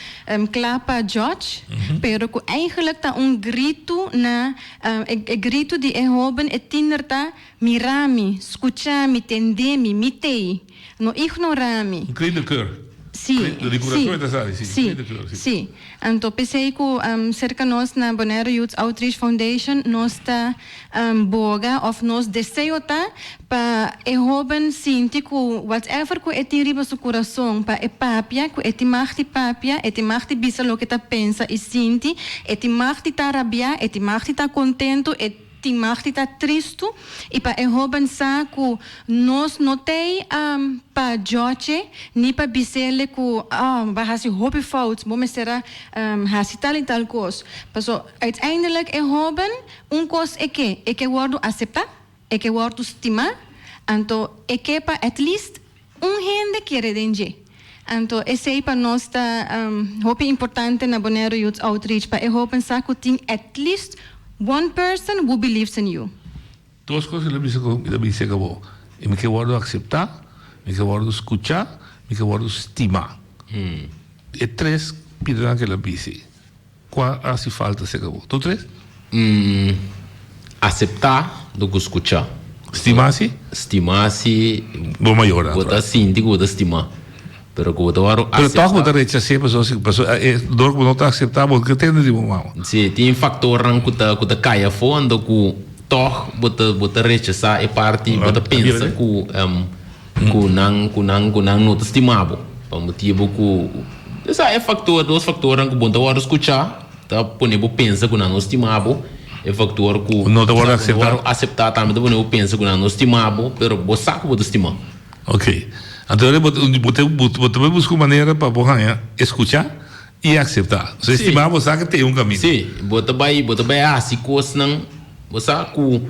klapa judge, pero ku eigenlijk ta grito na grito di hoben tinerta mirami, escuchami, tendemi, mitei, no ignorami. Kleine keur. Sim. Então, pensei que cerca nós na Bonaire Youth Outreach Foundation nós está boga of nós desejo tá para jovem sentir que whatever que é tiriba seu coração para papia que é timachti papia é timachti bisa lo que tá pensa e sente é timachti tá rabia é timachti tá contento é timachti tá triste e para jovem sa que nós notei para George ni para bisele que vai hasi hope fout bom será hasi tal e tal coisa paso uiteindelijk jovem coisa é que word aceitar é que word estimar então é que para at least gente quer denje. Então, esse aí para nós está hope importante na Bonaire Youth Outreach para jovem sa que tem at least one person who believes in you. Duas coisas que eu me disse que eu me que guardo aceitar, me que guardo escutar, me que guardo estimar. E três pediram que ela disse. Qual hace falta se acabou? Tu três? Aceitar do que escutar. Estimar-se? Estimar-se. Bom maior. Vou sim, digo vou estimar. Pero que vou pero toque vou rechazar pessoas dor que não está aceitável que tem de mal. Sim, tem factor que tá caia fundo que toque vou rechazar e parte vou pensa que não tá estimável. Para motivo que esse é factor, dois factores que bom tá escutar, tá poner pensa que não estimável é factor que não te pode aceitar. Aceitar também, depois eu penso que não estimava, pero você sabe que estimar. Ok. Então, você busca maneira para escutar e aceitar. Você estimar, você sabe que tem caminho. Sim, você vai assim, coisa não, você sabe que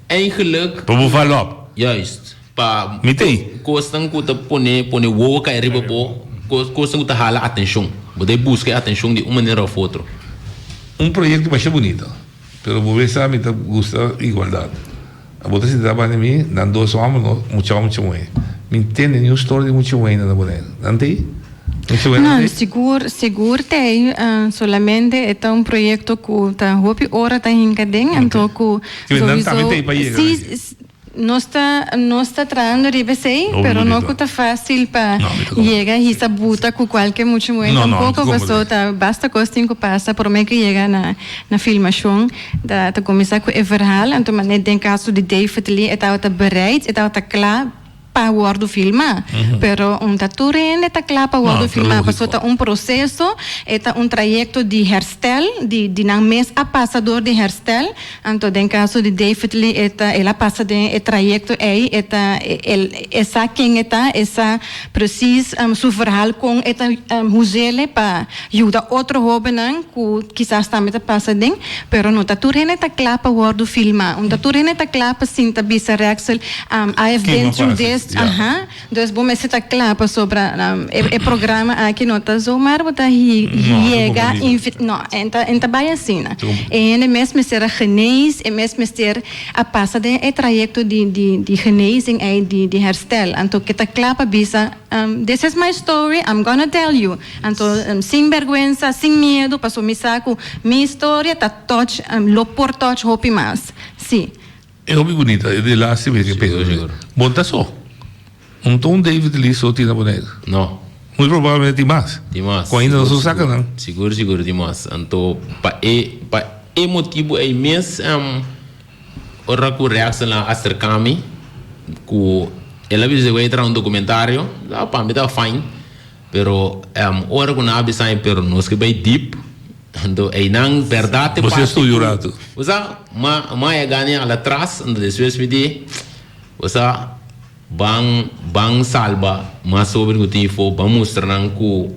eigenlijk. Para você falar. Juist. Pa Mitei. Coisa não que pone o que é riba coisa que hala atenção. Você busca atenção de uma maneira ou outra. Projeto bastante bonito. Pero você sabe que gusta igualdade. A você se trabalha em mim, dando 2 homens, muito bem. Me entende nenhuma história de muito bem na boneca. Não tem? Não, seguro tem. Solamente é um projeto que está hopi hora está encadendo, então que nós está tratando de ver, pero não está fácil para chegar e essa buta com qualquer muito muito. Pouco pessoa tá basta costing que passa por meio que chega na filmação da começar com o verhaal, então maneira tem caso de David Lee, está bereid, está klaar para o filmar, pero turno está claro para o filmar, porque é processo, é trajeto de herstel, de não mês a passador de herstel, então em caso de David Lee, ela passa de trajeto aí, essa quem essa precisa seu verhaal com museu para ajudar outro jovem que quizás também passa de, pero turno está claro para o filmar, turno está claro para sinta bisa reação, I have been through this. Dus bom, mas está claro sobre o programa aqui não está só maar wat chega não enta bem assim e mesmo ser genees e mesmo ser a passa de trajeto de genezing e de herstel então que está claro para bisa this is my story, I'm gonna tell you então sem vergonha, sem medo passou me saco minha história tá touch lo por touch hope mais sim é muito bonita é de lá se vê que pensa bom tá só então David Lee só tinha boneca? Não. Muito provavelmente tem mais. Tem mais. Com ainda não sou saca, não? Seguro tem mais. Então, para e motivo é mesmo ora com reação lá acercar-me que ela disse que vai um documentário, lá para mim tá fine, pero ora com a abisai pero nós que bem deep, então é não verdade. Você estudou rato. Você, mas ganha lá atrás, então depois me diz, você bang salba mas sobre o tipo vamos mostrar que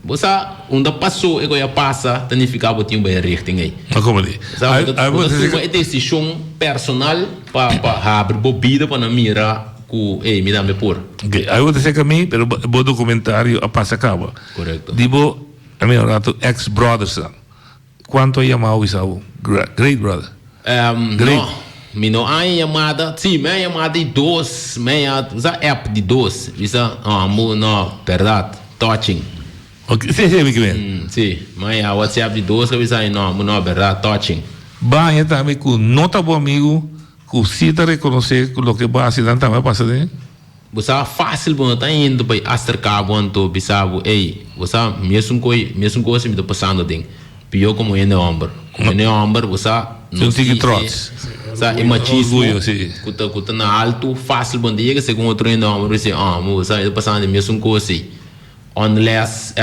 você onde passou e agora passa tanificar o tempo bem richting aí como ali você uma decisão personal para abrir bebida para mirar que me dá me por ok aí você sei que a mim pero o documentário a passa acaba correto digo a mim rato ex brothers quanto é chamado isso great brother great me não há chamada, sim, minha chamada de 2, minha app de 2, isso não, verdade, touching. Ok, você sabe que vem? Sim, minha WhatsApp de 2, isso não, verdade, touching. Vai também com nota bom amigo, com se te reconhecer com o que vai acidente também passa de. Você fácil bom tá indo para acercar quanto bisabo, ei, você mesmo coisa me tá passando ding, pior como é no ombro, você não tem trots. É machismo, que tá na alto, fácil bom dia, que segundo outro ainda homem, você está passando mesmo coisa assim. Unless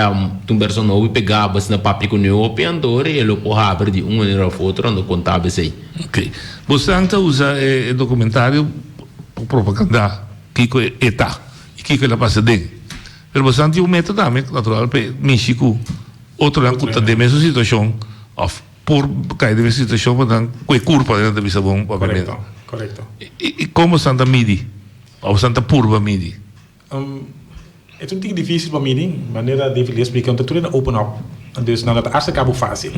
tu pessoa não pegava na papi com o opiador e ele pode abrir de maneira ou outra, não contava assim. Ok. Você anda usa o documentário propaganda, que é ETA, e que ela passa dentro. Mas você anda método também, natural, para México, outro lado, que tem a mesma situação, por cair de situação para que culpa dentro da visa bom correto e como Santa Midi ou Santa Purva Midi é um pouco difícil para mim maneira de explicar então tudo é open up então não é acho que é fácil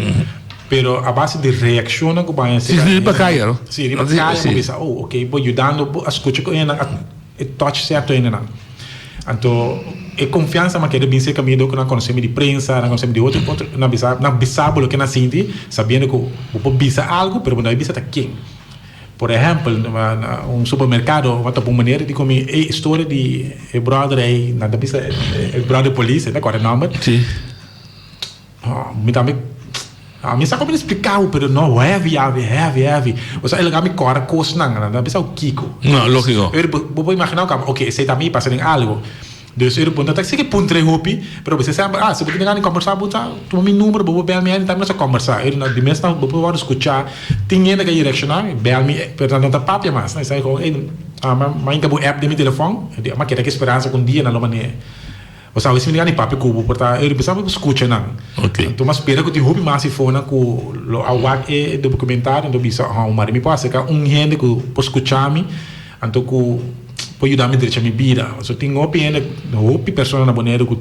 pero a base de reação que vai ser sim para cair não sim para cair eu pensa ok vou ajudando a escutar com ele touch certo ainda não então é confiança mas que ele pensa que me deu que não conhecemos de prensa não conhecemos de outro não bisabo que não sente sabendo que vou bisa algo pero não bisa tá quem por exemplo supermercado uma maneira de comer história de brother aí nada bisa brother polícia né qual é o nome sim me também a mim sabe como explicar pero não heavy ou seja ele me corre coisa não bisa o Kiko não lógico eu vou imaginar que ok esse também passa em algo Dus eu ponto até que puntre hopi, pero você sabe, se você tem que conversar, botar, toma meu número, vou bel me, então nós conversar. Eu na dimensão, vou escutar, tem ainda que direcionar, bel me, pero não tá papia mais, né? Sai com, mas ainda vou app de meu telefone, mas quer que esperança com dia na lomane. Você sabe, se me ligar papi cubo, porta, eu pensava que escuta não. Ok. Então mas espera que te hopi mais fona com lo awak do documentário, do bisa, mas me passa que gente que pode escutar me, então que pode ajudar me direito a minha vida. So tem hopi pessoa na Bonaire que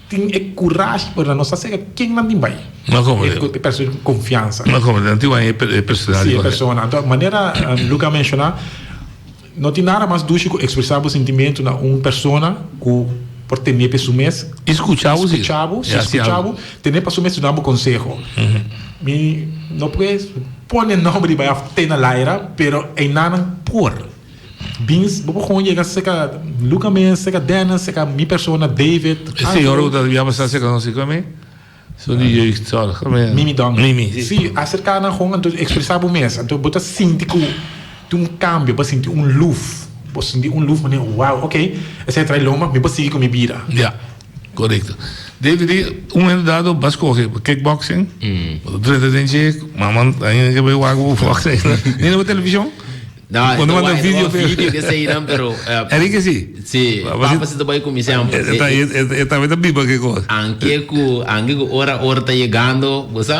tem coragem para nós saber quem não tem vai. Não como pessoa de confiança. Não como antigo é personal. Sim, pessoa. Então maneira Luca mencionar, não tem nada mais dúvida que expressar o sentimento na pessoa que por ter para assumir. Escuchavo, ter para assumir dar um conselho. Não pode pôr o nome de ter na laira, pero é nada por. Bins, vou gewoon je gaan Luca men, zeggen Dennis, zeggen mi persona David. Sim, ora da via passar se conosce come? Sono di jeugdzorg. Mimi Dong. Mimi. Sim, acercar na gewoon então expressar o mês, então bota sentir que cambio, para sentir luf, para sentir luf, mas wow, ok, essa trai loma, me posso seguir com minha vida. Ja, correcto. David, ano dado vas correr kickboxing. Treta de mamãe, ainda que eu hago boxing. Nem na televisão. No, quando manda video que saíram, pero é que sim. Sim, papa se trabalha com missão. Tá vendo biba que coisa. Anche ku hora tá chegando, você?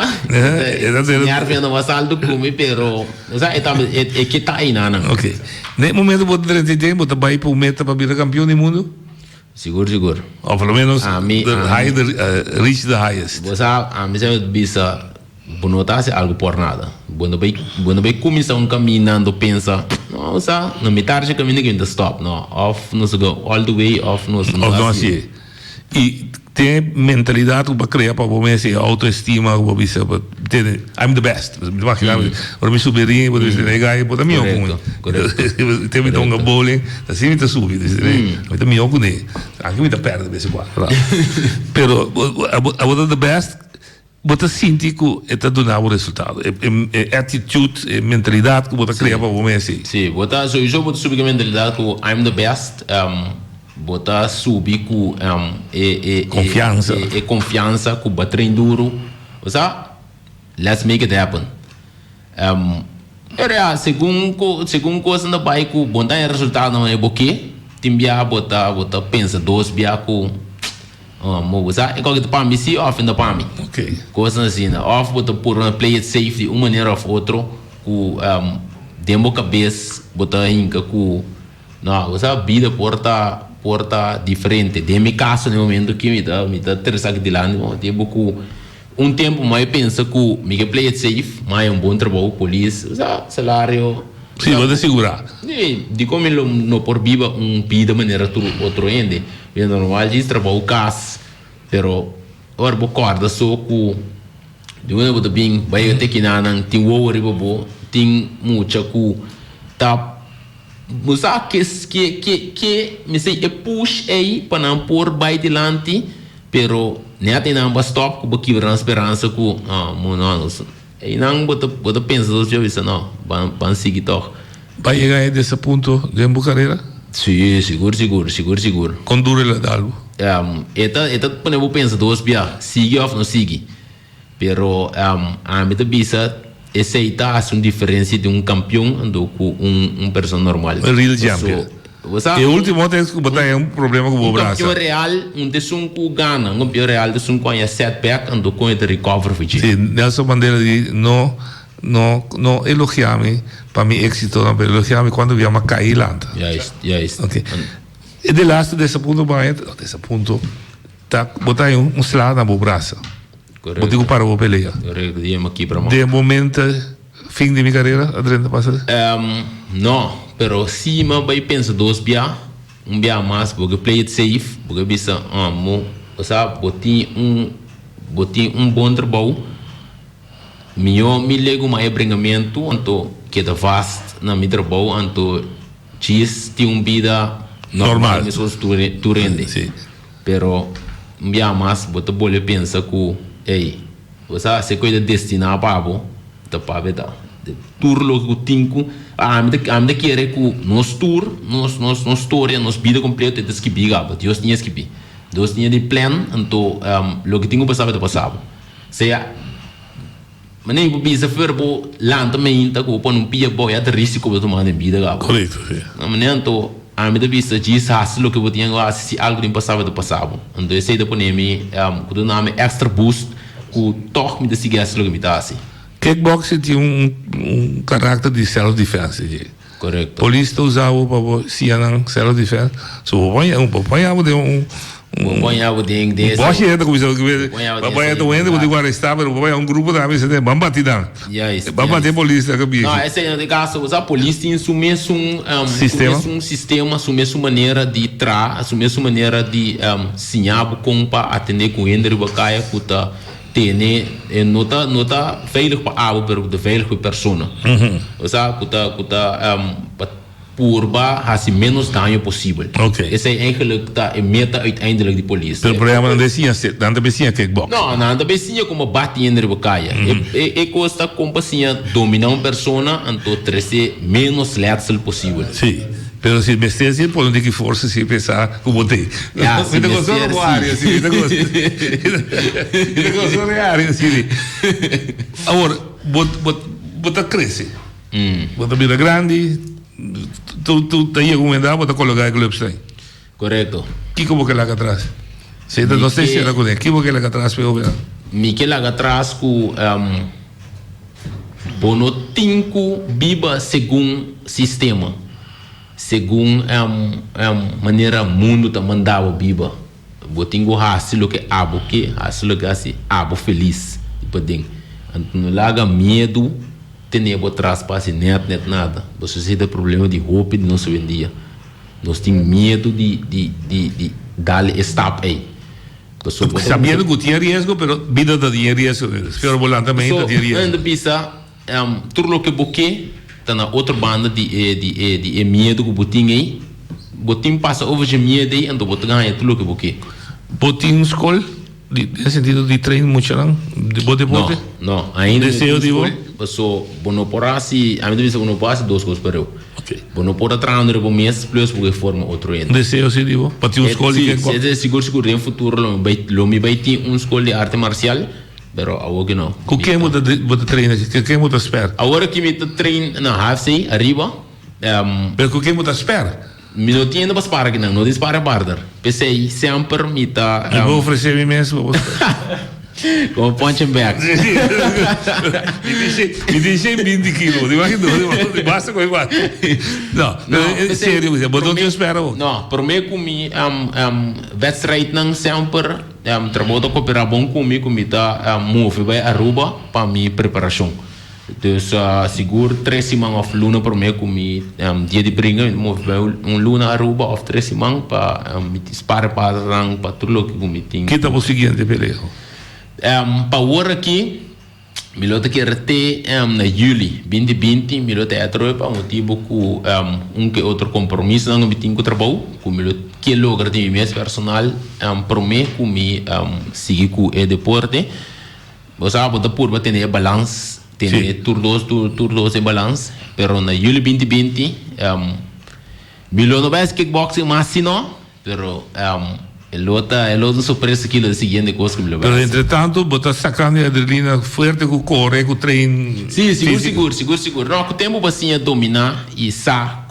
Senhor vendo o saldo come, pero você é que tá aí nana. Ok. Nem momento bota 30 bota vai para o meta para virar campeão do mundo. Seguro. Ou pelo menos reach the highest. Você a missão bisa bonotar-se algo por nada. Quando vai começar caminhando, pensa, nossa, não me tarde caminho que ainda stop, não, off, não se go all the way, off, não se assim. E tem mentalidade para criar para você autoestima, para você, I'm the best. Para me subir, para me negar, para me ouvir. Tem me um bowling, assim me subir, então me ouvir, aqui me perde desse quadro. Pero a the best. Você sente que está dando o resultado. É atitude, é mentalidade que você cria para você. Sim, você só subir a mentalidade que I'm the best. Você subir com confiança. Confiança, com bater duro. Você, let's make it happen. Segundo coisa na bai que bom dar resultado não é porque tem bia você pensa dois bia com é igual que para mim se off ainda para mim. Ok. Coisas assim, né? Off botar por play it safe de uma maneira ou outra, com demo cabeça botar hinca com não, você a vida porta diferente. De meu caso no momento que me dá três aqui de lá, tipo com tempo mais pensa que me play it safe, mais bom trabalho, polícia, salário. Sim, vou te segurar. De como ele não por viva vida maneira outro ende. É normal de trabalhar o caso, pero ora vou corda só com de uma boa bem, vai ter que não tem worry bobo, tem muita com tá, você que me sei é push aí para não pôr vai delante, pero nem tem não stop com que a esperança com não e não bota pensa dos jovens não, van seguir toch. Vai chegar desse ponto de carreira? Sim, seguro. Com duro ele dá algo. Quando eu penso duas bia, sigue ou não sigue. Pero a mim também aceitar uma diferença de campeão do que pessoa normal. Real champion. E o último vez que botar é problema com o braço. Campeão real, desum com gana, campeão real desum com a setback, ando com ele recover fichi. Sim, Nelson Mandela diz não elogiar-me para meu êxito, não, mas elogiar-me quando viemos a cair lá. Já ist. Ok. E de lado desse ponto, tá botar um slide na braça. Correto. Digo para a peleia. Correto, diamo aqui para de momento, fim de minha carreira, Adriano passa? Não, pero se eu vai pensar dois bia, bia mais, porque play it safe, porque bisa, botin bom trabalho. Me lego mais bringamento, anto que da vast na mi trabalho, anto chis tem vida normal, pessoas tu rende. Sim. Pero mbia mas bota bolha pensa que você se cuida destinar para bo, tá para beta. tour lo que tinco ame querer que nos tour nos história nos vida completa é que biga Deus tinha que bi Deus tinha de plan então lo que tinco passava seja mas nem bisa verbo lá também tá com um pia boia de risco para tomar de vida gabo Correto, sim. mas então a minha vista diz lo que eu tinha lá se algo nem passava então esse depois me com o nome extra boost que toque me decidir lo que me dá assim. Kickboxing tinha caráter de self-defense. Correto. Polícia usava para se não self-defense. So, apanhava de Apanhava de Bosch entra com isso, apanhava doente, quando eu arrestava, apanhava grupo da vez, vamos bater dan. Vamos bater polícia, que bicho. Não, esse é o caso, a polícia tem o mesmo sistema, a mesma maneira de a mesma maneira de sinhar com para atender com ele, bacaia, puta, ter, nota veilig para abo, pero de veilig para persona. Ou seja, puta, purba has menos dano possível. Okay. Esse é eigenlijk a meta uiteindelijk de polícia. O problema não descia kickbox. Não, nada besinha como bate em rebecaia. E costa como assim dominar uma pessoa, então trazer menos letsel possível. Sim. Pero se besteja, pode ter que força se pensar como tem. Ainda gostou da área, assim. Ainda gostou da área, assim. Agora, bota cresce. Bota vida grande. Tu te ia recomendar para colocar el club stay. Correcto. ¿Qué como que la atrás? Se te no sé si era con él. ¿Qué como que la atrás pero vea? Mi que la atrás ku bono tinku biba según sistema. Según maneira mundo ta mandava biba. Botingo hasilo que abo que hasilo que assim abo feliz. Podem. Não laga medo. Tem por trás para net nada. Você tem problema de roupa de nosso dia. Nós temos medo de dar stop aí. Sabendo que tinha risco, mas vida da tinha risco. Pero volantamente tinha risco. Ainda bisa, tudo o que boque, tá na outra banda de medo que botinho aí. Botinho passa over de medo aí, então botinho ganha tudo o que boque. Botinho escola? No sentido de treino muito não? De deporte? Não, ainda desejo de vou? Passou, bono porasi, a minha vez bono porasi duas coisas para eu. Ok. Bono pora treinar por mês plus porque forma outro ainda. Desejo sim de vou? Para ter escola de que é seguro no futuro lo me vai ter escola de arte marcial, pero agora que não. Com quem muda treina? Quem muda espera? Agora que me treina na half arriba. Pero com quem muda espera? Me não tinha ainda para que não dispara barder. Pensei sempre me tá. Eu vou oferecer mim mesmo. Como punch and back. Me deixei 20 quilos. Basta com igual. Não, é sério. Botou que eu espero. Não, por mim comi wedstrijd não sempre trabalho cooperar bom comigo me tá move vai Aruba para minha preparação. Dus seguro 3 semanas of luna por mim comi dia de brinca move vai luna Aruba of 3 semanas para me dispara para tudo o que comi tinha. Que tá o seguinte peleio? Para agora aqui, me lota que rete na julho 2020, me lota é para motivo que que outro compromisso não me tinha com o trabalho, que me lota que logra de minha personal, para mim que me seguir com o deporte, você sabe da por ter balance, ter turnos em balance, pero na julho 2020, me lota vai kickboxing mas se não, pero el otro sorpresa que la siguiente cosa que me lo veo. Pero entretanto, botas sacando a adrenalina fuerte com corre, com treino. Sim, seguro. Não, com o tempo você dominar e saca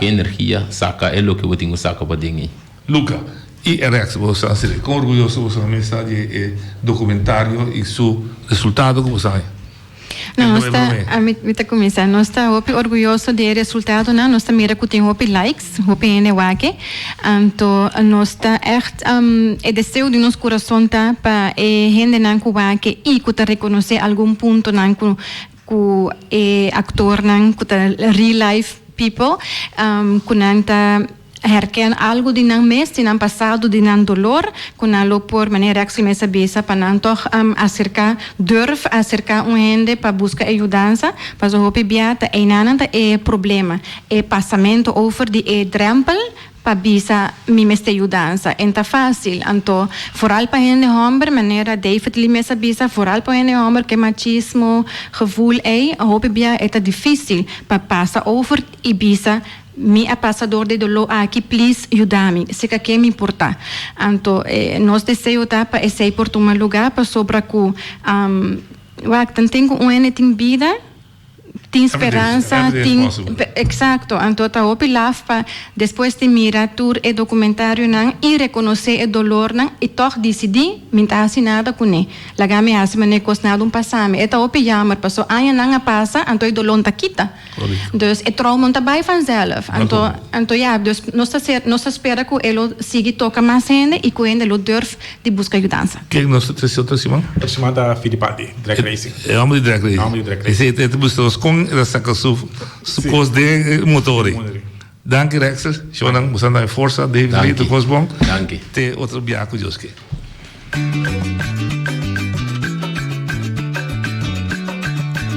energia, saca é o que eu tenho saca para dentro. Luca, e Rex, você sabe, com orgulhoso você mensagem documentário e seu resultado que você sabe. Nós estamos orgulhosos do resultado, nós estamos mira que tem likes, em wake, então nós está echt desejo de nosso coração tá para gente não que e que reconhecer algum ponto não que actor não que real life people, que não tá herken algo de não mês, de não passado, de não dolor, com a por maneira que se me sabia para não toch acercar gente para buscar ajudança, para o hope biata e nada é problema, é passamento over de drempel para bisa mi meste ayudanza. Enta fácil. Anto, vooral para gente hombre, manera David limesa bisa, vooral para gente hombre que machismo, gevoel ei, hoop ik bia, eta difícil para passa over e bisa mi a passador de dolor aqui, please, ajudar-me. Se que me importa. Anto, nós desejamos para esse por tomar lugar para sobre que, tenho ene vida, tem esperança, tem, exacto. Então tá opi lava depois de mirar tur e documentário não e reconhecer o dolor não e toch decidir minta assinada com ele. Laga me asima ne cosnado passame. Eta opi jammer passou anya não passa, então o dolor tá quita. Dus o trauma tá vai vanzelf. Então ja, dus nós espera que ele siga toca mais gente e que ele durf de buscar ajudança. Kijk, nós temos outra semana. Próxima da Filipati, drag racing. É homem de drag racing. Homem de drag racing. Esse é o bustos com essa coisa supos de motori. Dank je Rexel. Shonang musanda força David Lito Cosbon. Dank je. Te outro biaco Joske.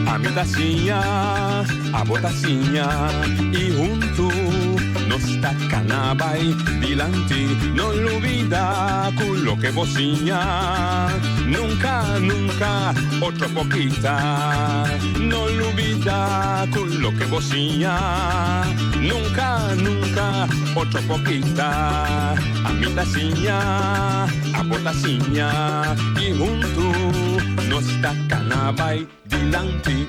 A mi tacinha, a botacinha e junto nos tacanabay dilante no olvida con lo que vocinha nunca, nunca otro poquita no olvida con lo que vocinha nunca, nunca otro poquita a mi tacinha, a botacinha y junto nos tacanabay dilante